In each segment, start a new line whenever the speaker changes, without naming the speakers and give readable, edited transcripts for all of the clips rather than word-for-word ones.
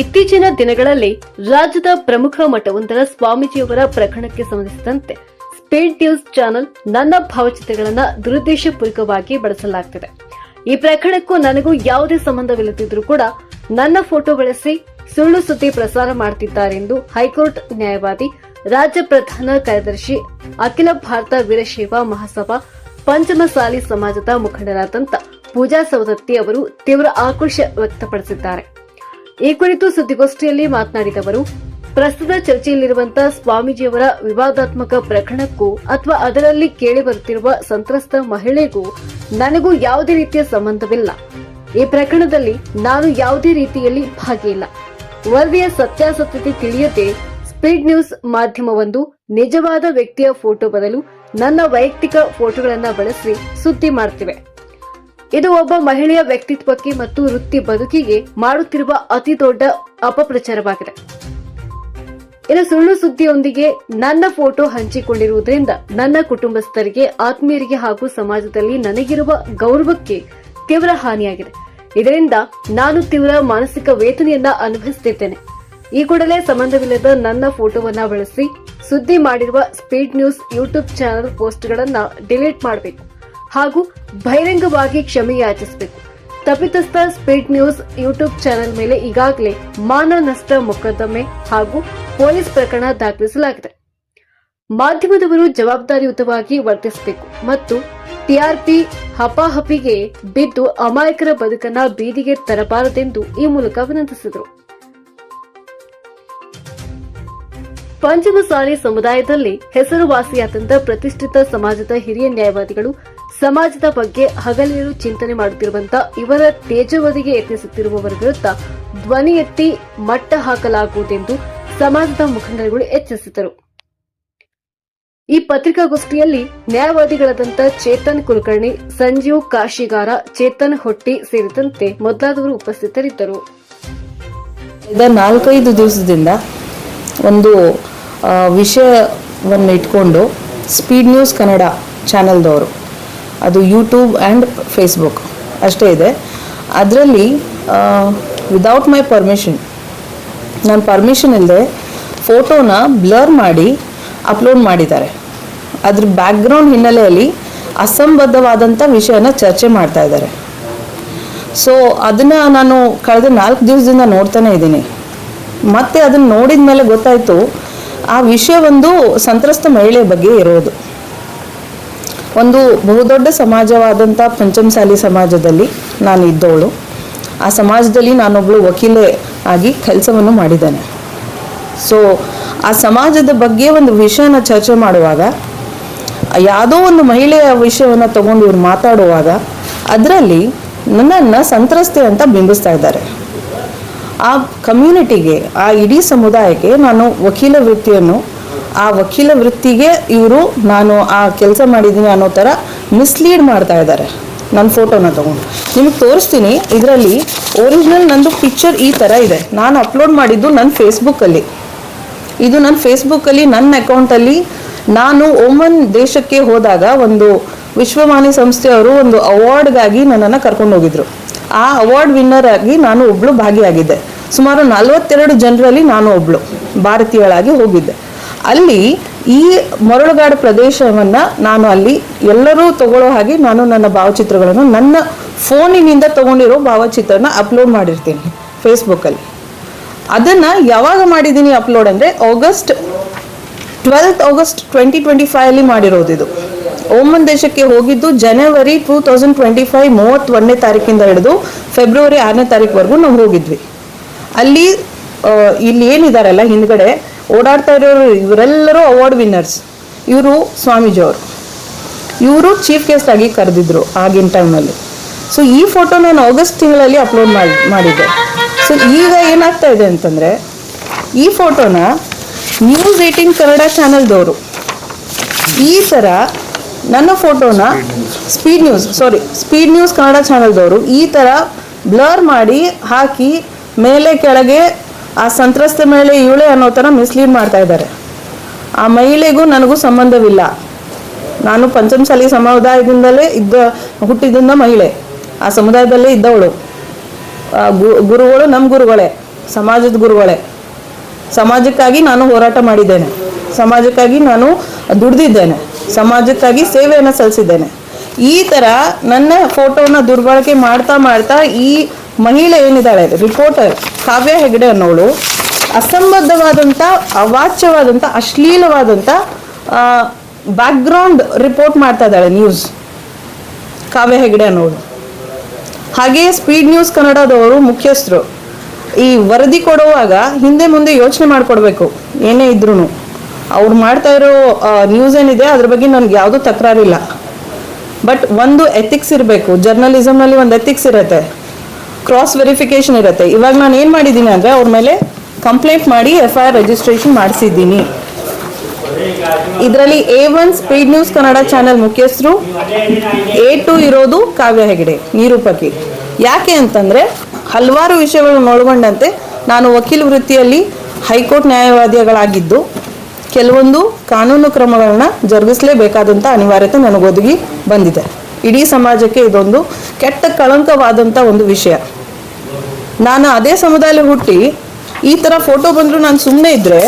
ಇತ್ತೀಚಿನ ದಿನಗಳಲ್ಲಿ ರಾಜ್ಯದ ಪ್ರಮುಖ ಮಠವೊಂದರ ಸ್ವಾಮೀಜಿಯವರ ಪ್ರಕರಣಕ್ಕೆ ಸಂಬಂಧಿಸಿದಂತೆ ಸ್ಪೀಡ್ ನ್ಯೂಸ್ ಚಾನೆಲ್ ನನ್ನ ಭಾವಚಿತ್ರಗಳನ್ನು ದುರುದ್ದೇಶಪೂರ್ವಕವಾಗಿ ಬಳಸಲಾಗುತ್ತಿದೆ. ಈ ಪ್ರಕರಣಕ್ಕೂ ನನಗೂ ಯಾವುದೇ ಸಂಬಂಧವಿಲ್ಲದಿದ್ದರೂ ಕೂಡ ನನ್ನ ಫೋಟೋ ಬಳಸಿ ಸುಳ್ಳು ಸುದ್ದಿ ಪ್ರಸಾರ ಮಾಡುತ್ತಿದ್ದಾರೆ ಎಂದು ಹೈಕೋರ್ಟ್ ನ್ಯಾಯವಾದಿ, ರಾಜ್ಯ ಪ್ರಧಾನ ಕಾರ್ಯದರ್ಶಿ, ಅಖಿಲ ಭಾರತ ವೀರಶೈವ ಮಹಾಸಭಾ ಪಂಚಮಸಾಲಿ ಸಮಾಜದ ಮುಖಂಡರಾದಂಥ ಪೂಜಾ ಸವದತ್ತಿ ಅವರು ತೀವ್ರ ಆಕ್ರೋಶ ವ್ಯಕ್ತಪಡಿಸಿದ್ದಾರೆ. ಈ ಕುರಿತು ಸುದ್ದಿಗೋಷ್ಠಿಯಲ್ಲಿ ಮಾತನಾಡಿದ ಅವರು, ಪ್ರಸ್ತುತ ಚರ್ಚೆಯಲ್ಲಿರುವಂತಹ ಸ್ವಾಮೀಜಿಯವರ ವಿವಾದಾತ್ಮಕ ಪ್ರಕರಣಕ್ಕೂ ಅಥವಾ ಅದರಲ್ಲಿ ಕೇಳಿಬರುತ್ತಿರುವ ಸಂತ್ರಸ್ತ ಮಹಿಳೆಗೂ ನನಗೂ ಯಾವುದೇ ರೀತಿಯ ಸಂಬಂಧವಿಲ್ಲ. ಈ ಪ್ರಕರಣದಲ್ಲಿ ನಾನು ಯಾವುದೇ ರೀತಿಯಲ್ಲಿ ಭಾಗಿಯಿಲ್ಲ. ವರದಿಯ ಸತ್ಯಾಸತ್ಯತೆ ತಿಳಿಯದೆ ಸ್ಪೀಡ್ ನ್ಯೂಸ್ ಮಾಧ್ಯಮವೊಂದು ನಿಜವಾದ ವ್ಯಕ್ತಿಯ ಫೋಟೋ ಬದಲು ನನ್ನ ವೈಯಕ್ತಿಕ ಫೋಟೋಗಳನ್ನು ಬಳಸಿ ಸುದ್ದಿ ಮಾಡುತ್ತಿವೆ. ಇದು ಒಬ್ಬ ಮಹಿಳೆಯ ವ್ಯಕ್ತಿತ್ವಕ್ಕೆ ಮತ್ತು ವೃತ್ತಿ ಬದುಕಿಗೆ ಮಾಡುತ್ತಿರುವ ಅತಿ ದೊಡ್ಡ ಅಪಪ್ರಚಾರವಾಗಿದೆ. ಇದು ಸುಳ್ಳು ಸುದ್ದಿಯೊಂದಿಗೆ ನನ್ನ ಫೋಟೋ ಹಂಚಿಕೊಂಡಿರುವುದರಿಂದ ನನ್ನ ಕುಟುಂಬಸ್ಥರಿಗೆ, ಆತ್ಮೀಯರಿಗೆ ಹಾಗೂ ಸಮಾಜದಲ್ಲಿ ನನಗಿರುವ ಗೌರವಕ್ಕೆ ತೀವ್ರ ಹಾನಿಯಾಗಿದೆ. ಇದರಿಂದ ನಾನು ತೀವ್ರ ಮಾನಸಿಕ ವೇದನೆಯನ್ನ ಅನುಭವಿಸುತ್ತಿದ್ದೇನೆ. ಈ ಕೂಡಲೇ ಸಂಬಂಧವಿಲ್ಲದ ನನ್ನ ಫೋಟೋವನ್ನ ಬಳಸಿ ಸುದ್ದಿ ಮಾಡಿರುವ ಸ್ಪೀಡ್ ನ್ಯೂಸ್ ಯೂಟ್ಯೂಬ್ ಚಾನೆಲ್ ಪೋಸ್ಟ್ಗಳನ್ನು ಡಿಲೀಟ್ ಮಾಡಬೇಕು ಹಾಗೂ ಬಹಿರಂಗವಾಗಿ ಕ್ಷಮೆ ಯಾಚಿಸಬೇಕು. ತಪ್ಪಿತಸ್ಥ ಸ್ಪೀಡ್ ನ್ಯೂಸ್ ಯೂಟ್ಯೂಬ್ ಚಾನೆಲ್ ಮೇಲೆ ಈಗಾಗಲೇ ಮಾನ ನಷ್ಟ ಮೊಕದ್ದಮೆ ಹಾಗೂ ಪೊಲೀಸ್ ಪ್ರಕರಣ ದಾಖಲಿಸಲಾಗಿದೆ. ಮಾಧ್ಯಮದವರು ಜವಾಬ್ದಾರಿಯುತವಾಗಿ ವರ್ತಿಸಬೇಕು ಮತ್ತು ಟಿಆರ್ಪಿ ಹಪಾಹಪಿಗೆ ಬಿದ್ದು ಅಮಾಯಕರ ಬದುಕನ್ನ ಬೀದಿಗೆ ತರಬಾರದೆಂದು ಈ ಮೂಲಕ ವಿನಂತಿಸಿದರು. ಪಂಚಮಸಾಲಿ ಸಮುದಾಯದಲ್ಲಿ ಹೆಸರುವಾಸಿಯಾದಂಥ ಪ್ರತಿಷ್ಠಿತ ಸಮಾಜದ ಹಿರಿಯ ನ್ಯಾಯವಾದಿಗಳು ಸಮಾಜದ ಬಗ್ಗೆ ಹಗಲಿರುಳು ಚಿಂತನೆ ಮಾಡುತ್ತಿರುವಂತಹ ಇವರ ತೇಜೋವಧಿಗೆ ಯತ್ನಿಸುತ್ತಿರುವವರ ವಿರುದ್ಧ ಧ್ವನಿ ಎತ್ತಿ ಮಟ್ಟ ಹಾಕಲಾಗುವುದೆಂದು ಸಮಾಜದ ಮುಖಂಡರುಗಳು ಎಚ್ಚರಿಸಿದರು. ಈ ಪತ್ರಿಕಾಗೋಷ್ಠಿಯಲ್ಲಿ ನ್ಯಾಯವಾದಿಗಳಾದಂಥ ಚೇತನ್ ಕುಲಕರ್ಣಿ, ಸಂಜೀವ್ ಕಾಶಿಗಾರ, ಚೇತನ್ ಹೊಟ್ಟಿ ಸೇರಿದಂತೆ ಮೊದಲಾದವರು ಉಪಸ್ಥಿತರಿದ್ದರು.
4-5 ದಿವಸದಿಂದ ಒಂದು ವಿಷಯವನ್ನು ಇಟ್ಕೊಂಡು ಸ್ಪೀಡ್ ನ್ಯೂಸ್ ಕನ್ನಡ ಚಾನೆಲ್ದವರು, ಅದು ಯೂಟ್ಯೂಬ್ ಆ್ಯಂಡ್ ಫೇಸ್ಬುಕ್ ಅಷ್ಟೇ ಇದೆ, ಅದರಲ್ಲಿ ವಿದೌಟ್ ಮೈ ಪರ್ಮಿಷನ್, ನನ್ನ ಪರ್ಮಿಷನ್ ಇಲ್ಲದೆ ಫೋಟೋನ ಬ್ಲರ್ ಮಾಡಿ ಅಪ್ಲೋಡ್ ಮಾಡಿದ್ದಾರೆ. ಅದ್ರ ಬ್ಯಾಕ್ಗ್ರೌಂಡ್ ಹಿನ್ನೆಲೆಯಲ್ಲಿ ಅಸಂಬದ್ಧವಾದಂಥ ವಿಷಯನ ಚರ್ಚೆ ಮಾಡ್ತಾ ಇದ್ದಾರೆ. ಸೊ ಅದನ್ನು ನಾನು ಕಳೆದ 4 ದಿವಸದಿಂದ ನೋಡ್ತಾನೆ ಇದ್ದೀನಿ. ಮತ್ತೆ ಅದನ್ನು ನೋಡಿದ ಮೇಲೆ ಗೊತ್ತಾಯಿತು, ಆ ವಿಷಯ ಒಂದು ಸಂತ್ರಸ್ತ ಮಹಿಳೆಯ ಬಗ್ಗೆ ಇರೋದು. ಒಂದು ಬಹುದೊಡ್ಡ ಸಮಾಜವಾದಂಥ ಪಂಚಮಸಾಲಿ ಸಮಾಜದಲ್ಲಿ ನಾನು ಇದ್ದವಳು. ಆ ಸಮಾಜದಲ್ಲಿ ನಾನೊಬ್ಬಳು ವಕೀಲೆ ಆಗಿ ಕೆಲಸವನ್ನು ಮಾಡಿದ್ದೇನೆ. ಸೊ ಆ ಸಮಾಜದ ಬಗ್ಗೆ ಒಂದು ವಿಷಯನ ಚರ್ಚೆ ಮಾಡುವಾಗ, ಯಾವುದೋ ಒಂದು ಮಹಿಳೆಯ ವಿಷಯವನ್ನು ತಗೊಂಡು ಇವ್ರು ಮಾತಾಡುವಾಗ ಅದರಲ್ಲಿ ನನ್ನನ್ನು ಸಂತ್ರಸ್ತೆ ಅಂತ ಬಿಂಬಿಸ್ತಾ ಇದ್ದಾರೆ. ಆ ಕಮ್ಯುನಿಟಿಗೆ, ಆ ಇಡೀ ಸಮುದಾಯಕ್ಕೆ ನಾನು ವಕೀಲ ವೃತ್ತಿಯನ್ನು, ಆ ವಕೀಲ ವೃತ್ತಿಗೆ ಇವರು ನಾನು ಆ ಕೆಲಸ ಮಾಡಿದ್ದೀನಿ ಅನ್ನೋ ಥರ ಮಿಸ್ಲೀಡ್ ಮಾಡ್ತಾ ಇದ್ದಾರೆ. ನನ್ನ ಫೋಟೋನ ತೊಗೊಂಡು ನಿಮಗೆ ತೋರಿಸ್ತೀನಿ. ಇದರಲ್ಲಿ ಒರಿಜಿನಲ್ ನಂದು ಪಿಕ್ಚರ್ ಈ ಥರ ಇದೆ. ನಾನು ಅಪ್ಲೋಡ್ ಮಾಡಿದ್ದು ನನ್ನ ಫೇಸ್ಬುಕ್ಕಲ್ಲಿ. ಇದು ನನ್ನ ಫೇಸ್ಬುಕ್ಕಲ್ಲಿ ನನ್ನ ಅಕೌಂಟಲ್ಲಿ ನಾನು ಓಮನ್ ದೇಶಕ್ಕೆ ಹೋದಾಗ ಒಂದು ವಿಶ್ವವಾಣಿ ಸಂಸ್ಥೆಯವರು ಒಂದು ಅವಾರ್ಡ್ಗಾಗಿ ನನ್ನನ್ನು ಕರ್ಕೊಂಡು ಹೋಗಿದ್ರು. ಆ ಅವಾರ್ಡ್ ವಿನ್ನರ್ ಆಗಿ ನಾನು ಒಬ್ಬಳು ಭಾಗಿಯಾಗಿದ್ದೆ. ಸುಮಾರು 42 ಜನರಲ್ಲಿ ನಾನು ಒಬ್ಬಳು ಭಾರತೀಯಳಾಗಿ ಹೋಗಿದ್ದೆ. ಅಲ್ಲಿ ಈ ಮರಳುಗಾಡು ಪ್ರದೇಶವನ್ನು ನಾನು ಅಲ್ಲಿ ಎಲ್ಲರೂ ತಗೊಳ್ಳೋ ಹಾಗೆ ನಾನು ನನ್ನ ಭಾವಚಿತ್ರಗಳನ್ನು, ನನ್ನ ಫೋನಿನಿಂದ ತಗೊಂಡಿರೋ ಭಾವಚಿತ್ರನ ಅಪ್ಲೋಡ್ ಮಾಡಿರ್ತೀನಿ ಫೇಸ್ಬುಕ್ಕಲ್ಲಿ. ಅದನ್ನು ಯಾವಾಗ ಮಾಡಿದ್ದೀನಿ ಅಪ್ಲೋಡ್ ಅಂದರೆ August 12 2025 ಮಾಡಿರೋದು. ಇದು ಓಮನ್ ದೇಶಕ್ಕೆ ಹೋಗಿದ್ದು ಜನವರಿ 2025 31ನೇ ತಾರೀಕಿಂದ ಹಿಡಿದು ಫೆಬ್ರವರಿ 6ನೇ ತಾರೀಕುವರೆಗೂ ನಾವು ಹೋಗಿದ್ವಿ. ಅಲ್ಲಿ ಇಲ್ಲಿ ಏನಿದಾರಲ್ಲ ಹಿಂದ್ಗಡೆ ಓಡಾಡ್ತಾ ಇರೋರು ಇವರೆಲ್ಲರೂ ಅವಾರ್ಡ್ ವಿನ್ನರ್ಸ್. ಇವರು ಸ್ವಾಮೀಜಿಯವರು, ಇವರು ಚೀಫ್ ಗೆಸ್ಟ್ ಆಗಿ ಕರೆದಿದ್ರು ಆಗಿನ ಟೈಮಲ್ಲಿ. ಸೊ ಈ ಫೋಟೋ ನಾನು ಆಗಸ್ಟ್ ತಿಂಗಳಲ್ಲಿ ಅಪ್ಲೋಡ್ ಮಾಡಿದ್ದೆ. ಸೊ ಈಗ ಏನಾಗ್ತಾ ಇದೆ ಅಂತಂದರೆ, ಈ ಫೋಟೋನ ನ್ಯೂಸ್ 18 ಕನ್ನಡ ಚಾನೆಲ್ದವರು ಈ ಥರ ನನ್ನ ಫೋಟೋನ ಸ್ಪೀಡ್ ನ್ಯೂಸ್ ಕನ್ನಡ ಚಾನೆಲ್ದವರು ಈ ಥರ ಬ್ಲರ್ ಮಾಡಿ ಹಾಕಿ ಮೇಲೆ ಕೆಳಗೆ ಆ ಸಂತ್ರಸ್ತ ಮಹಿಳೆ ಇವಳೆ ಅನ್ನೋ ಥರ ಮಿಸ್ಲೀಡ್ ಮಾಡ್ತಾ ಇದ್ದಾರೆ. ಆ ಮಹಿಳೆಗೂ ನನಗೂ ಸಂಬಂಧವಿಲ್ಲ. ನಾನು ಪಂಚಮಸಾಲಿ ಸಮುದಾಯದಿಂದಲೇ ಹುಟ್ಟಿದಿಂದ ಮಹಿಳೆ, ಆ ಸಮುದಾಯದಲ್ಲೇ ಇದ್ದವಳು. ಗುರುಗಳು ನಮ್ಮ ಗುರುಗಳೇ, ಸಮಾಜದ ಗುರುಗಳೇ. ಸಮಾಜಕ್ಕಾಗಿ ನಾನು ಹೋರಾಟ ಮಾಡಿದ್ದೇನೆ, ಸಮಾಜಕ್ಕಾಗಿ ನಾನು ದುಡಿದಿದ್ದೇನೆ, ಸಮಾಜಕ್ಕಾಗಿ ಸೇವೆಯನ್ನು ಸಲ್ಲಿಸಿದ್ದೇನೆ. ಈ ಥರ ನನ್ನ ಫೋಟೋನ ದುರ್ಬಳಕೆ ಮಾಡ್ತಾ ಮಾಡ್ತಾ ಈ ಮಹಿಳೆ ಏನಿದ್ದಾಳೆ ರಿಪೋರ್ಟರ್ ಕಾವ್ಯ ಹೆಗಡೆ ಅನ್ನೋಳು ಅಸಂಬದ್ಧವಾದಂಥ, ಅವಾಚ್ಯವಾದಂಥ, ಅಶ್ಲೀಲವಾದಂಥ ಬ್ಯಾಕ್ಗ್ರೌಂಡ್ ರಿಪೋರ್ಟ್ ಮಾಡ್ತಾ ಇದ್ದಾಳೆ ನ್ಯೂಸ್, ಕಾವ್ಯ ಹೆಗಡೆ ಅನ್ನೋಳು. ಹಾಗೆಯೇ ಸ್ಪೀಡ್ ನ್ಯೂಸ್ ಕನ್ನಡದವರು ಮುಖ್ಯಸ್ಥರು ಈ ವರದಿ ಕೊಡುವಾಗ ಹಿಂದೆ ಮುಂದೆ ಯೋಚನೆ ಮಾಡಿಕೊಡ್ಬೇಕು. ಏನೇ ಇದ್ರೂ ಅವ್ರು ಮಾಡ್ತಾ ಇರೋ ನ್ಯೂಸ್ ಏನಿದೆ ಅದ್ರ ಬಗ್ಗೆ ನನಗೆ ಯಾವುದೂ ತಕರಾರಿಲ್ಲ. ಬಟ್ ಒಂದು ಎಥಿಕ್ಸ್ ಇರಬೇಕು. ಜರ್ನಲಿಸಮ್ನಲ್ಲಿ ಒಂದು ಎಥಿಕ್ಸ್ ಇರುತ್ತೆ, ಕ್ರಾಸ್ ವೆರಿಫಿಕೇಶನ್ ಇರುತ್ತೆ. ಇವಾಗ ನಾನು ಏನು ಮಾಡಿದ್ದೀನಿ ಅಂದರೆ ಅವ್ರ ಮೇಲೆ ಕಂಪ್ಲೇಂಟ್ ಮಾಡಿ FIR ರಿಜಿಸ್ಟ್ರೇಷನ್ ಮಾಡಿಸಿದ್ದೀನಿ. ಇದರಲ್ಲಿ A1 speed news Kannada channel ಮುಖ್ಯಸ್ಥರು, A2 ಇರೋದು ಕಾವ್ಯ ಹೆಗಡೆ ನಿರೂಪಕಿ. ಯಾಕೆ ಅಂತಂದರೆ ಹಲವಾರು ವಿಷಯಗಳನ್ನು ಒಳಗೊಂಡಂತೆ ನಾನು ವಕೀಲ ವೃತ್ತಿಯಲ್ಲಿ ಹೈಕೋರ್ಟ್ ನ್ಯಾಯವಾದಿಗಳಾಗಿದ್ದು ಕೆಲವೊಂದು ಕಾನೂನು ಕ್ರಮಗಳನ್ನ ಜರುಗಿಸಲೇಬೇಕಾದಂಥ ಅನಿವಾರ್ಯತೆ ನನಗೊದಗಿ ಬಂದಿದೆ. ಇಡೀ ಸಮಾಜಕ್ಕೆ ಇದೊಂದು ಕೆಟ್ಟ ಕಳಂಕವಾದಂಥ ಒಂದು ವಿಷಯ. ನಾನು ಅದೇ ಸಮುದಾಯದಲ್ಲಿ ಹುಟ್ಟಿ ಈ ಥರ ಫೋಟೋ ಬಂದರೂ ನಾನು ಸುಮ್ಮನೆ ಇದ್ದರೆ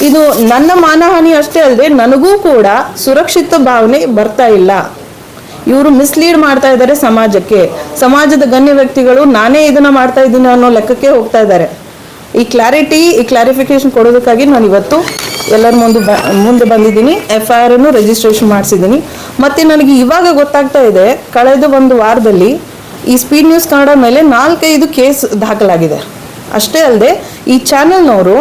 ಇದು ನನ್ನ ಮಾನಹಾನಿ ಅಷ್ಟೇ ಅಲ್ಲದೆ ನನಗೂ ಕೂಡ ಸುರಕ್ಷಿತ ಭಾವನೆ ಬರ್ತಾ ಇಲ್ಲ. ಇವರು ಮಿಸ್ಲೀಡ್ ಮಾಡ್ತಾ ಇದ್ದಾರೆ ಸಮಾಜಕ್ಕೆ. ಸಮಾಜದ ಗಣ್ಯ ವ್ಯಕ್ತಿಗಳು ನಾನೇ ಇದನ್ನು ಮಾಡ್ತಾ ಇದ್ದೀನಿ ಅನ್ನೋ ಲೆಕ್ಕಕ್ಕೆ ಹೋಗ್ತಾ ಇದ್ದಾರೆ. ಈ ಕ್ಲಾರಿಫಿಕೇಶನ್ ಕೊಡೋದಕ್ಕಾಗಿ ನಾನು ಇವತ್ತು ಎಲ್ಲರ ಮುಂದೆ ಬಂದಿದ್ದೀನಿ. FIR ಅನ್ನು ರಿಜಿಸ್ಟ್ರೇಷನ್ ಮಾಡಿಸಿದ್ದೀನಿ. ಮತ್ತು ನನಗೆ ಇವಾಗ ಗೊತ್ತಾಗ್ತಾ ಇದೆ, ಕಳೆದ ಒಂದು ವಾರದಲ್ಲಿ ಈ ಸ್ಪೀಡ್ ನ್ಯೂಸ್ ಕನ್ನಡ ಮೇಲೆ 4-5 ಕೇಸ್ ದಾಖಲಾಗಿದೆ. ಅಷ್ಟೇ ಅಲ್ಲದೆ ಈ ಚಾನೆಲ್ನವರು,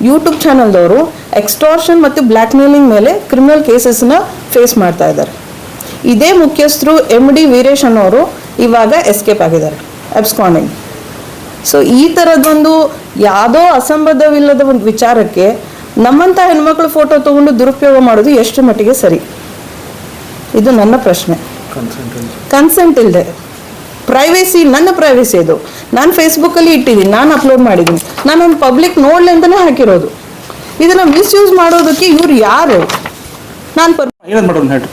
ಯೂಟ್ಯೂಬ್ ಚಾನೆಲ್ದವರು ಎಕ್ಸ್ಟಾರ್ಷನ್ ಮತ್ತು ಬ್ಲ್ಯಾಕ್ ಮೇಲಿಂಗ್ ಮೇಲೆ ಕ್ರಿಮಿನಲ್ ಕೇಸಸ್ನ ಫೇಸ್ ಮಾಡ್ತಾ ಇದ್ದಾರೆ. ಇದೇ ಮುಖ್ಯಸ್ಥರು MD ವೀರೇಶ್ ಅನ್ನೋರು ಇವಾಗ ಎಸ್ಕೇಪ್ ಆಗಿದ್ದಾರೆ, ಅಬ್ಸ್ಕಾಂಡಿಂಗ್. ಸೊ ಈ ಥರದೊಂದು ಯಾವುದೋ ಅಸಂಬದ್ಧವಿಲ್ಲದ ಒಂದು ವಿಚಾರಕ್ಕೆ ನಮ್ಮಂಥ ಹೆಣ್ಮಕ್ಳು ಫೋಟೋ ತೊಗೊಂಡು ದುರುಪಯೋಗ ಮಾಡೋದು ಎಷ್ಟು ಮಟ್ಟಿಗೆ ಸರಿ? ಇದು ನನ್ನ ಪ್ರಶ್ನೆ. ಕನ್ಸೆಂಟ್ ಇಲ್ಲದೆ ಪ್ರೈವೇಸಿ, ನನ್ನ ಪ್ರೈವೇಸಿ ಇದು. ನಾನು ಫೇಸ್ಬುಕ್ಕಲ್ಲಿ ಇಟ್ಟಿದ್ದೀನಿ, ನಾನು ಅಪ್ಲೋಡ್ ಮಾಡಿದ್ದೀನಿ, ನಾನು ಒಂದು ಪಬ್ಲಿಕ್ ನೋಡಲಿ ಅಂತಲೇ ಹಾಕಿರೋದು. ಇದನ್ನು ಮಿಸ್ಯೂಸ್ ಮಾಡೋದಕ್ಕೆ ಇವ್ರು ಯಾರು? ನಾನು
ಏನಾದ್ರು ಮಾಡೋದು ಹೇಳ್ರಿ.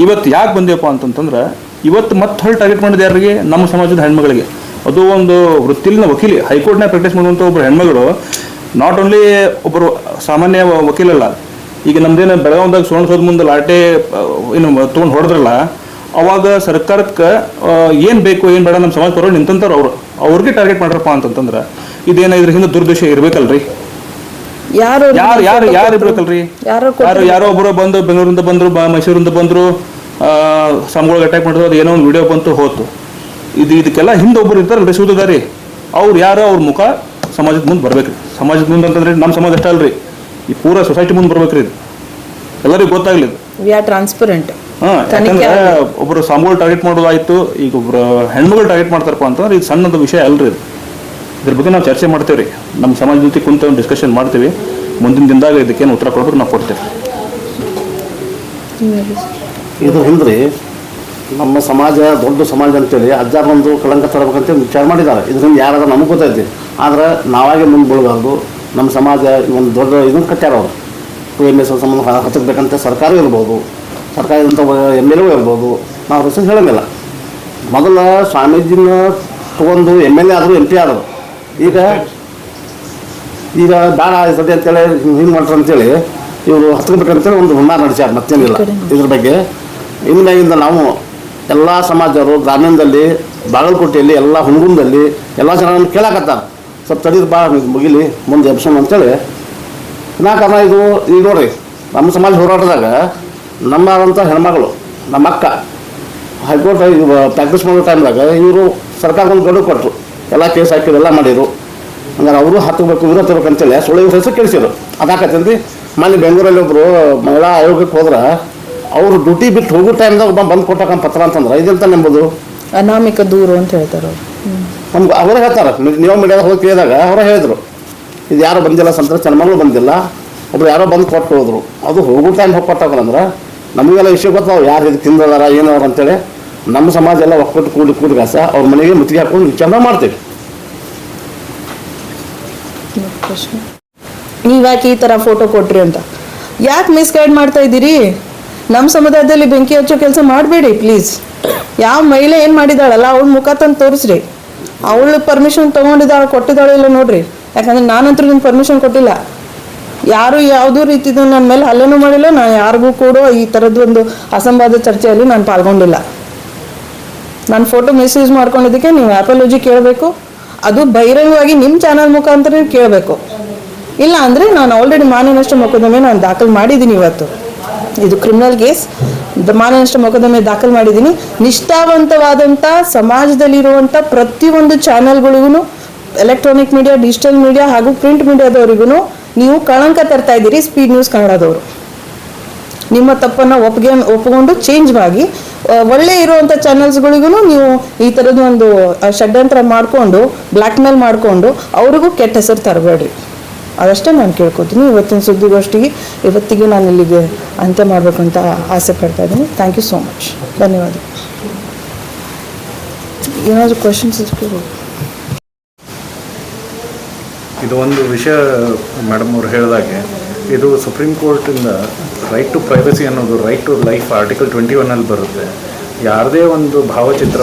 ಇವತ್ತು ಯಾಕೆ ಬಂದೇವಪ್ಪ ಅಂತಂತಂದ್ರೆ ಇವತ್ತು ಮತ್ತೆ ಹೊಳ್ಳಿ ಟಾರ್ಗೆಟ್ ಮಾಡಿದ ಯಾರಿಗೆ? ನಮ್ಮ ಸಮಾಜದ ಹೆಣ್ಮಗಳಿಗೆ. ಅದು ಒಂದು ವೃತ್ತಿಲಿನ ವಕೀಲಿ, ಹೈಕೋರ್ಟ್ನ ಪ್ರಾಕ್ಟೀಸ್ ಮಾಡುವಂಥ ಒಬ್ಬರು ಹೆಣ್ಮಗಳು. ನಾಟ್ ಓನ್ಲಿ ಒಬ್ಬರು ಸಾಮಾನ್ಯ ವಕೀಲಲ್ಲ. ಈಗ ನಮ್ದೇನು ಬೆಳಗಾವಿದಾಗ ಸುವರ್ಣಸೌಧ ಮುಂದೆ ಲಾಟೆ ಏನು ತೊಗೊಂಡು ಹೊಡೆದ್ರಲ್ಲ, ಅವಾಗ ಸರ್ಕಾರಕ್ಕೆ ಏನು ಬೇಕು ಏನು ಬೇಡ ನಮ್ಮ ಸಮಾಜ ಪರವಾಗಿ ನಿಂತಂತಾರೆ ಅವ್ರಿಗೆ ಟಾರ್ಗೆಟ್ ಮಾಡ್ರಪ್ಪ ಅಂತಂತಂದ್ರೆ ಇದೇನ ಇದ್ರ ಹಿಂದೆ ದುರ್ದೇಶ ಇರ್ಬೇಕಲ್ರಿ? ಯಾರು ಇರ್ಬೇಕಲ್ರಿ? ಯಾರೋ ಒಬ್ಬರು ಬಂದು ಬೆಂಗಳೂರಿಂದ ಬಂದ್ರು, ಮೈಸೂರಿಂದ ಬಂದ್ರು, ಸಂಘಗಳಿಗೆ ಅಟ್ಯಾಕ್ ಮಾಡಿದ್ರು, ಅದು ಏನೋ ಒಂದು ವಿಡಿಯೋ ಬಂತು ಹೋತು. ಇದಕ್ಕೆಲ್ಲ ಹಿಂದೆ ಒಬ್ಬರು ಇರ್ತಾರಲ್ರಿ ಸೂತದಾರಿ, ಅವ್ರು ಯಾರೋ ಅವ್ರ ಮುಖ ಸಮಾಜದ ಮುಂದೆ ಬರ್ಬೇಕ್ರಿ. ಸಮಾಜದ ಮುಂದೆ ಅಂತಂದ್ರೆ ನಮ್ಮ ಸಮಾಜ ಅಷ್ಟೇ ಅಲ್ರಿ, ಈ ಪೂರಾ ಸೊಸೈಟಿ ಮುಂದೆ ಬರ್ಬೇಕ್ರಿ. ಇದು ಎಲ್ಲರಿಗೂ ಗೊತ್ತಾಗ್ಲಿ. ಟ್ರಾನ್ಸ್ಪರೆಂಟ್. ಯಾಕಂದ್ರೆ ಒಬ್ಬರು ಸ್ವಾಮಿಗಳು ಟಾರ್ಗೆಟ್ ಮಾಡೋದಾಯ್ತು, ಈಗ ಒಬ್ರು ಹೆಣ್ಮಗಳು ಟಾರ್ಗೆಟ್ ಮಾಡ್ತಾರಪ್ಪ ಅಂತಂದ್ರೆ ಇದು ಸಣ್ಣದ ವಿಷಯ ಅಲ್ರಿ. ಇದ್ರ ಬಗ್ಗೆ ನಾವು ಚರ್ಚೆ ಮಾಡ್ತೇವ್ರಿ, ನಮ್ಮ ಸಮಾಜ ಜೊತೆ ಕುಂತ ಒಂದು ಡಿಸ್ಕಷನ್ ಮಾಡ್ತೀವಿ. ಮುಂದಿನ ದಿನದಾಗ ಇದಕ್ಕೇನು ಉತ್ತರ ಕೊಡ್ಬೇಕು ನಾವು ಕೊಡ್ತೇವೆ.
ಇದು ಹಿಂದ್ರಿ ನಮ್ಮ ಸಮಾಜ ದೊಡ್ಡ ಸಮಾಜ ಅಂತೇಳಿ ಅಜ್ಜಾರೊಂದು ಕಳಂಕ ತರಬೇಕಂತೇಳಿ ವಿಚಾರ ಮಾಡಿದ್ದಾರೆ. ಇದರಿಂದ ಯಾರಾದ್ರೂ ನಮಗೆ ಗೊತ್ತೈತಿ, ಆದ್ರೆ ನಾವಾಗೆ ಮುಂದೆ ಬೀಳಬಾರ್ದು. ನಮ್ಮ ಸಮಾಜ ಒಂದು ದೊಡ್ಡ ಇದನ್ನು ಕಟ್ಟ್ಯಾರ ಅವರು. PMS ಸಂಬಂಧ ಹಚ್ಚಬೇಕಂತ ಸರ್ಕಾರ ಇರ್ಬೋದು, ಸರ್ಕಾರದಂಥ MLA ಇರ್ಬೋದು, ನಾವು ಹೆಸರು ಹೇಳಂಗಿಲ್ಲ. ಮೊದಲ ಸ್ವಾಮೀಜಿನ ತೊಗೊಂಡು MLA ಆದರು, MP ಆದರು. ಈಗ ಬೇಡ ಸದ್ಯ ಅಂತೇಳಿ ಹಿಂಗೆ ಮಾಡ್ತಾರೆ ಅಂತೇಳಿ ಇವರು ಹತ್ಕೋಬೇಕಂತೇಳಿ ಒಂದು ಹುನ್ನಾರ ನಡೆಸ್ಯಾರ, ಮತ್ತೇನಿಲ್ಲ ಇದ್ರ ಬಗ್ಗೆ. ಇನ್ಮ್ಯಾಗಿಂದ ನಾವು ಎಲ್ಲ ಸಮಾಜರು ಗ್ರಾಮೀಣದಲ್ಲಿ, ಬಾಗಲಕೋಟೆಯಲ್ಲಿ, ಎಲ್ಲ ಹುಣಗುಂದಲ್ಲಿ ಎಲ್ಲ ಜನರನ್ನು ಕೇಳಾಕತ್ತಾರೆ, ಸ್ವಲ್ಪ ತಡೀದು ಬಾ ಮುಗಿಲಿ ಮುಂದೆ ಎಬ್ಸೋಣ ಅಂತೇಳಿ. ಕಾರಣ ಇದು ಈಗ ನೋಡ್ರಿ, ನಮ್ಮ ಸಮಾಜ ಹೋರಾಟದಾಗ ನಮ್ಮಂಥ ಹೆಣ್ಮಗಳು, ನಮ್ಮ ಅಕ್ಕ ಹೈಕೋರ್ಟ್ ಪ್ರಾಕ್ಟೀಸ್ ಮಾಡೋ ಟೈಮ್ದಾಗ ಇವರು ಸರ್ಕಾರಕ್ಕೆ ಗಡುವು ಕೊಟ್ಟರು, ಎಲ್ಲ ಕೇಸ್ ಹಾಕಿದ್ರು, ಎಲ್ಲ ಮಾಡಿದರು. ಹಂಗಾರೆ ಅವರು ಹತ್ತಬೇಕು, ಇವರು ಹತ್ತಬೇಕಂತೇಳಿ ಸುಳ್ಳು ಇವ್ರ ಹೆಸರು ಕೇಳಿಸಿದ್ರು. ಅದಾಕತ್ತಂದ್ರಿ. ಮೊನ್ನೆ ಬೆಂಗಳೂರಲ್ಲಿ ಒಬ್ಬರು ಮಹಿಳಾ ಆಯೋಗಕ್ಕೆ ಹೋದ್ರೆ ಅವರು ಡ್ಯೂಟಿ ಬಿಟ್ಟು ಹೋಗೋ ಟೈಮ್ದಾಗ ಬಂದು ಕೊಟ್ಟಾಕ ಪತ್ರ ಅಂತಂದ್ರೆ ಇದೆಂತ ನಂಬೋದು
ಅನಾಮಿಕ ದೂರು ಅಂತ ಹೇಳ್ತಾರೆ.
ನಮ್ಗೆ ಅವರೇ ಹೇಳ್ತಾರೆ, ನೀವು ಮೀಡಿಯಾದಾಗ ಹೋಗಿ ಕೇಳಿದಾಗ ಅವರೇ ಹೇಳಿದ್ರು, ಇದು ಯಾರು ಬಂದಿಲ್ಲ, ಸಂತೋಷ ಹೆಣ್ಮಗಳು ಬಂದಿಲ್ಲ, ಒಬ್ರು ಯಾರೋ ಬಂದು ಕೊಟ್ಟು ಹೋದ್ರು. ಅದು ಹೋಗೋ ಟೈಮ್ ಹೋಗಿ ಕೊಟ್ಟಾಗಂದ್ರೆ ನಮಗೆಲ್ಲ ವಿಷಯ ಗೊತ್ತಾವು, ಯಾರು ಇದು ತಿಂದದಾರ ಏನವ್ರು ಅಂತೇಳಿ. ನಮ್ಮ ಸಮಾಜ ಎಲ್ಲ ಒಕ್ಕಟ್ಟು ಕೂಡಿ ಕಾಸ ಅವ್ರ ಮನೆಗೆ ಮುತ್ತಿಗೆ ಹಾಕೊಂಡು ವಿಚಾರ ಮಾಡ್ತೀವಿ.
ನೀವ್ಯಾಕೆ ಈ ಥರ ಫೋಟೋ ಕೊಟ್ರಿ ಅಂತ ಯಾಕೆ ಮಿಸ್ಗೈಡ್ ಮಾಡ್ತಾ ಇದ್ದೀರಿ? ನಮ್ಮ ಸಮುದಾಯದಲ್ಲಿ ಬೆಂಕಿ ಹಚ್ಚೋ ಕೆಲಸ ಮಾಡಬೇಡಿ ಪ್ಲೀಸ್. ಯಾವ ಮಹಿಳೆ ಏನು ಮಾಡಿದಾಳಲ್ಲ ಅವ್ಳ ಮುಖ ತಂದು ತೋರಿಸ್ರಿ. ಅವಳು ಪರ್ಮಿಷನ್ ತೊಗೊಂಡಿದ್ದಾಳೆ ಕೊಟ್ಟಿದ್ದಾಳೆ ಇಲ್ಲ ನೋಡ್ರಿ. ಯಾಕಂದ್ರೆ ನಾನಂತೂ ನಿಮ್ಗೆ ಪರ್ಮಿಷನ್ ಕೊಟ್ಟಿಲ್ಲ. ಯಾರು ಯಾವುದೂ ರೀತಿದು ನನ್ನ ಮೇಲೆ ಹಲ್ಲೆನೂ ಮಾಡಿಲ್ಲ. ನಾನು ಯಾರಿಗೂ ಕೂಡ ಈ ಥರದ್ದು ಒಂದು ಅಸಂವಾದ ಚರ್ಚೆಯಲ್ಲಿ ನಾನು ಪಾಲ್ಗೊಂಡಿಲ್ಲ. ನಾನು ಫೋಟೋ ಮಿಸ್ಯೂಸ್ ಮಾಡ್ಕೊಂಡಿದ್ದಕ್ಕೆ ನೀವು ಆಪಾಲಜಿ ಕೇಳಬೇಕು. ಅದು ಬಹಿರಂಗವಾಗಿ ನಿಮ್ಮ ಚಾನಲ್ ಮುಖಾಂತರ ಕೇಳಬೇಕು. ಇಲ್ಲ ಅಂದರೆ ನಾನು ಆಲ್ರೆಡಿ ಮಾನನಷ್ಟ ಮೊಕದ್ದಮೆ ನಾನು ದಾಖಲು ಮಾಡಿದ್ದೀನಿ. ಇವತ್ತು ಇದು ಕ್ರಿಮಿನಲ್ ಕೇಸ್, ಮಾನನಷ್ಟ ಮೊಕದ್ದಮೆ ದಾಖಲು ಮಾಡಿದ್ದೀನಿ. ನಿಷ್ಠಾವಂತವಾದಂಥ ಸಮಾಜದಲ್ಲಿರುವಂಥ ಪ್ರತಿಯೊಂದು ಚಾನಲ್ಗಳಿಗೂ, ಎಲೆಕ್ಟ್ರಾನಿಕ್ ಮೀಡಿಯಾ, ಡಿಜಿಟಲ್ ಮೀಡಿಯಾ ಹಾಗೂ ಪ್ರಿಂಟ್ ಮೀಡಿಯಾದವರಿಗೂ ನೀವು ಕಳಂಕ ತರ್ತಾ ಇದ್ದೀರಿ. ಸ್ಪೀಡ್ ನ್ಯೂಸ್ ಕನ್ನಡದವರು ನಿಮ್ಮ ತಪ್ಪನ್ನು ಒಪ್ಪಿಕೊಂಡು ಚೇಂಜ್ ಆಗಿ ಒಳ್ಳೆ ಇರುವಂಥ ಚಾನಲ್ಸ್ಗಳಿಗೂ ನೀವು ಈ ಥರದ್ದು ಒಂದು ಷಡ್ಯಂತ್ರ ಮಾಡಿಕೊಂಡು ಬ್ಲ್ಯಾಕ್ ಮೇಲ್ ಮಾಡಿಕೊಂಡು ಅವ್ರಿಗೂ ಕೆಟ್ಟ ಹೆಸರು ತರಬೇಡ್ರಿ. ಅದಷ್ಟೇ ನಾನು ಕೇಳ್ಕೊತೀನಿ. ಇವತ್ತಿನ ಸುದ್ದಿಗೋಷ್ಠಿಗೆ ಇವತ್ತಿಗೆ ನಾನು ಇಲ್ಲಿಗೆ ಅಂತ್ಯ ಮಾಡಬೇಕು ಅಂತ ಆಸೆ ಪಡ್ತಾ ಇದ್ದೀನಿ. Thank you so much. ಧನ್ಯವಾದ. ಏನಾದರೂ ಕ್ವಶನ್ಸ್ ಕೇಳಿ.
ಇದು ಒಂದು ವಿಷಯ ಮೇಡಮ್ ಅವ್ರು ಹೇಳಿದಾಗೆ, ಇದು ಸುಪ್ರೀಂ ಕೋರ್ಟಿಂದ ರೈಟ್ ಟು ಪ್ರೈವಸಿ ಅನ್ನೋದು ರೈಟ್ ಟು ಲೈಫ್ ಆರ್ಟಿಕಲ್ 21 ಬರುತ್ತೆ. ಯಾರದೇ ಒಂದು ಭಾವಚಿತ್ರ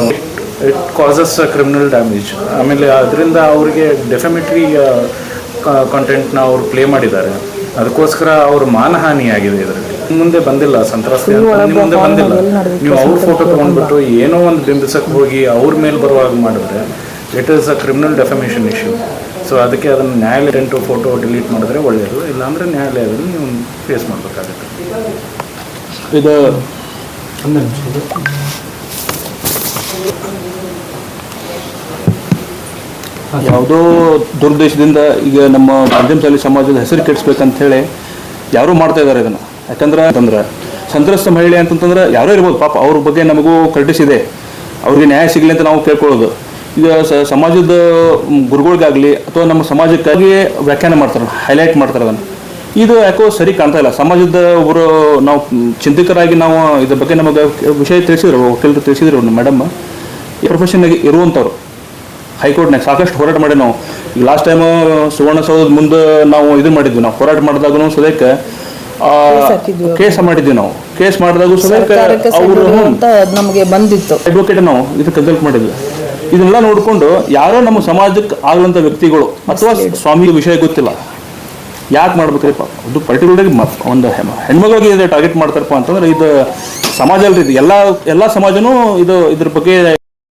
ಇಟ್ ಕಾಸಸ್ ಕ್ರಿಮಿನಲ್ ಡ್ಯಾಮೇಜ್. ಆಮೇಲೆ ಅದರಿಂದ ಅವರಿಗೆ ಡೆಫಿಮೆಟ್ರಿ ಕಾಂಟೆಂಟ್ನ ಅವರು ಪ್ಲೇ ಮಾಡಿದ್ದಾರೆ. ಅದಕ್ಕೋಸ್ಕರ ಅವ್ರ ಮಾನಹಾನಿಯಾಗಿದೆ. ಇದರಲ್ಲಿ ಮುಂದೆ ಬಂದಿಲ್ಲ, ಸಂತ್ರಸ್ತೆ ನಿಮ್ಮ ಮುಂದೆ ಬಂದಿಲ್ಲ. ನೀವು ಅವ್ರ ಫೋಟೋ ತೊಗೊಂಡ್ಬಿಟ್ಟು ಏನೋ ಒಂದು ಬಿಂಬಿಸಕ್ಕೆ ಹೋಗಿ ಅವ್ರ ಮೇಲೆ ಬರುವಾಗ ಮಾಡಿದ್ರೆ it is a criminal defamation issue. So ಅದಕ್ಕೆ ಅದನ್ನು ನ್ಯಾಯಾಲಯ ಫೋಟೋ ಡಿಲೀಟ್ ಮಾಡಿದ್ರೆ ಒಳ್ಳೆಯದು. ಇಲ್ಲಾಂದರೆ ನ್ಯಾಯಾಲಯದಲ್ಲಿ ನೀವು ಫೇಸ್ ಮಾಡಬೇಕಾಗುತ್ತೆ.
ಇದು ಯಾವುದೋ ದುರುದ್ದೇಶದಿಂದ ಈಗ ನಮ್ಮ ಮಾಧ್ಯಮ ಸಮಾಜದ ಹೆಸರು ಕೆಡಿಸ್ಬೇಕಂತ ಹೇಳಿ ಯಾರೂ ಮಾಡ್ತಾ ಇದ್ದಾರೆ ಇದನ್ನು. ಯಾಕಂದ್ರೆ ಸಂತ್ರಸ್ತ ಮಹಿಳೆ ಅಂತಂತಂದ್ರೆ ಯಾರೋ ಇರ್ಬೋದು, ಪಾಪ ಅವ್ರ ಬಗ್ಗೆ ನಮಗೂ ಕರ್ಟಿಸಿದೆ, ಅವ್ರಿಗೆ ನ್ಯಾಯ ಸಿಗಲಿ ಅಂತ ನಾವು ಕೇಳ್ಕೊಳ್ಳೋದು. ಈಗ ಸಮಾಜದ ಗುರುಗಳಿಗಾಗಲಿ ಅಥವಾ ನಮ್ಮ ಸಮಾಜಕ್ಕಾಗಿ ವ್ಯಾಖ್ಯಾನ ಮಾಡ್ತಾರೆ, ಹೈಲೈಟ್ ಮಾಡ್ತಾರೆ ಅದನ್ನು. ಇದು ಯಾಕೋ ಸರಿ ಕಾಣ್ತಾ ಇಲ್ಲ. ಸಮಾಜದ ಒಬ್ಬರು ನಾವು ಚಿಂತಕರಾಗಿ ನಾವು ಇದ್ರ ಬಗ್ಗೆ ನಮಗೆ ವಿಷಯ ತಿಳಿಸಿದ್ರು, ವಕೀಲರು ತಿಳಿಸಿದ್ರು. ಮೇಡಮ್ ಈ ಪ್ರೊಫೆಷನ್ನಾಗಿ ಇರುವಂಥವ್ರು ಹೈಕೋರ್ಟ್ನಾಗ ಸಾಕಷ್ಟು ಹೋರಾಟ ಮಾಡಿ ನಾವು ಈಗ ಲಾಸ್ಟ್ ಟೈಮ್ ಸುವರ್ಣಸೌಧದ ಮುಂದೆ ನಾವು ಇದು ಮಾಡಿದ್ವಿ. ನಾವು ಹೋರಾಟ ಮಾಡಿದಾಗೂ ಸದ್ಯಕ್ಕೆ ಕೇಸ್ ಮಾಡಿದ್ವಿ. ನಾವು ಕೇಸ್ ಮಾಡಿದಾಗ ಸದ್ಯಕ್ಕೆ ಅವರು
ನಮಗೆ ಬಂದಿತ್ತು
ಅಡ್ವೊಕೇಟ್ ನಾವು ಇದು ಕನ್ಸಲ್ಟ್ ಮಾಡಿದ್ವಿ. ಇದನ್ನೆಲ್ಲ ನೋಡಿಕೊಂಡು ಯಾರೋ ನಮ್ಮ ಸಮಾಜಕ್ಕೆ ಆಗಲಂಥ ವ್ಯಕ್ತಿಗಳು ಅಥವಾ ಸ್ವಾಮಿ ವಿಷಯ ಗೊತ್ತಿಲ್ಲ, ಯಾಕೆ ಮಾಡ್ಬೇಕ್ರಿ ಪಾಪ. ಅದು ಪರ್ಟಿಕ್ಯುಲರ್ಲಿ ಒಂದು ಹೆಣ್ಮಗಳಿಗೆ ಟಾರ್ಗೆಟ್ ಮಾಡ್ತಾರಪ್ಪ ಅಂತಂದ್ರೆ ಇದು ಸಮಾಜ ಅಲ್ರಿ. ಇದು ಎಲ್ಲ ಸಮಾಜನೂ ಇದ್ರ ಬಗ್ಗೆ